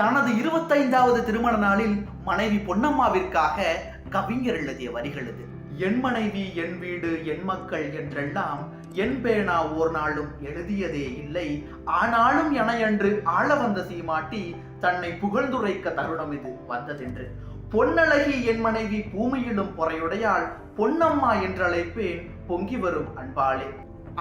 தனது 25வது திருமண நாளில் மனைவி பொன்னம்மாவிற்காக கவிஞர் எழுதிய வரிகள் இது. என் மனைவி, என் வீடு, என் மக்கள் என்றெல்லாம் என் பேனா ஓர் நாளும் எழுதியதே இல்லை. ஆனாலும் எனையன்று ஆள வந்த சீமாட்டி தன்னை புகழ்ந்துரைக்க தருணம் இது வந்ததென்று. பொன்னழகி என் மனைவி, பூமியிலும் பொறையுடையாள், பொன்னம்மா என்றழைப்பேன் பொங்கி வரும் அன்பாளே.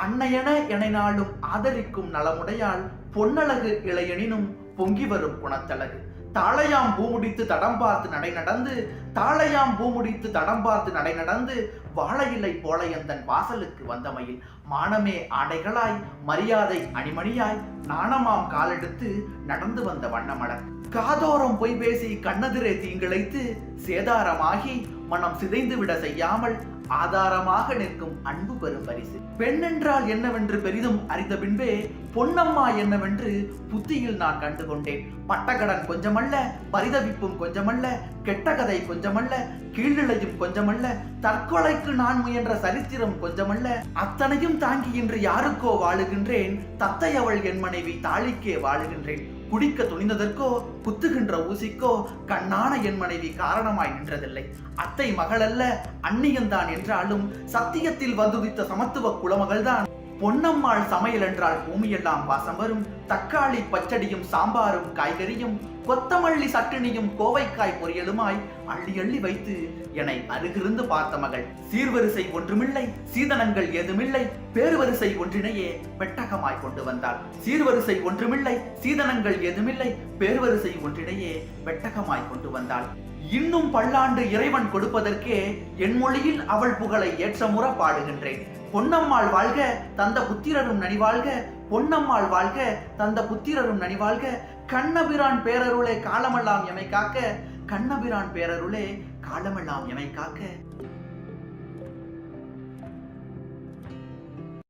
அன்னையென எனை நாளும் ஆதரிக்கும் நலமுடையாள், பொன்னழகு இளையனினும் பொங்கி வரும் குணத்தழகு. தாளையாம் பூமுடித்து தடம் பார்த்து நடை நடந்து, தாளையாம் பூமுடித்து தடம் பார்த்து நடை நடந்து, வாழையிலை போல எந்தன் வாசலுக்கு வந்தமையில் மானமே ஆடைகளாய், மரியாதை அணிமணியாய், நாணமாம் காலெடுத்து நடந்து வந்த வண்ணமலர். காதோரம் பொய் பேசி கண்ணெதிரே தீங்கிழைத்து, சேதாரமாகி மனம் சிதைந்து விட செய்யாமல் ஆதாரமாக நிற்கும் அன்பு பெரும் பரிசு. பெண் என்றால் என்னவென்று பெரிதும் அறிந்த பின்பே பொன்னம்மா என்னவென்று புத்தியில் நான் கண்டுகொண்டேன். பட்டக்கடன் கொஞ்சமல்ல, பரிதவிப்பும் கொஞ்சமல்ல, கெட்ட கதை கொஞ்சமல்ல, கீழ்நிலையும் கொஞ்சமல்ல, தற்கொலைக்கு நான் முயன்ற சரித்திரம் கொஞ்சமல்ல. அத்தனையும் தாங்கி இன்று யாருக்கோ வாழுகின்றேன். தத்தை அவள் என் மனைவி, தாளிக்கே வாழுகின்றேன். குடிக்க துணிந்ததற்கோ குத்துகின்ற ஊசிக்கோ கண்ணான என் மனைவி காரணமாய் நின்றதில்லை. அத்தை மகளல்ல, அந்நியன்தான் என்றாலும் சத்தியத்தில் வந்துதித்த சமத்துவ குலமகள்தான் பொன்னம்மாள். சமையல் என்றால் பூமியெல்லாம் வாசம் வரும். தக்காளி பச்சடியும் சாம்பாரும் காய்கறியும் கொத்தமல்லி சட்டினியும் கோவைக்காய் பொரியலுமாய் அள்ளி அள்ளி வைத்து என்னை அருகிருந்து பார்த்த மகள். சீர்வரிசை ஒன்றுமில்லை, சீதனங்கள் ஏதுமில்லை, பேர்வரிசை ஒன்றினையே பெட்டகமாய் கொண்டு வந்தாள். சீர்வரிசை ஒன்றுமில்லை, சீதனங்கள் ஏதுமில்லை, பேர்வரிசை ஒன்றினையே பெட்டகமாய் கொண்டு வந்தாள். இன்னும் பல்லாண்டு இறைவன் கொடுப்பதற்கே என் மொழியில் அவள் புகழை ஏற்றமுற பாடுகின்றேன். பொன்னம்மாள் வாழ்க, தந்த புத்திரரும் நனிவாழ்க. பொன்னம்மாள் வாழ்க, தந்த புத்திரரும் நனிவாழ்க. கண்ணபிரான் பேரருளே காலமெல்லாம் எமை காக்க. கண்ணபிரான் பேரருளே காலமெல்லாம் எமை காக்க.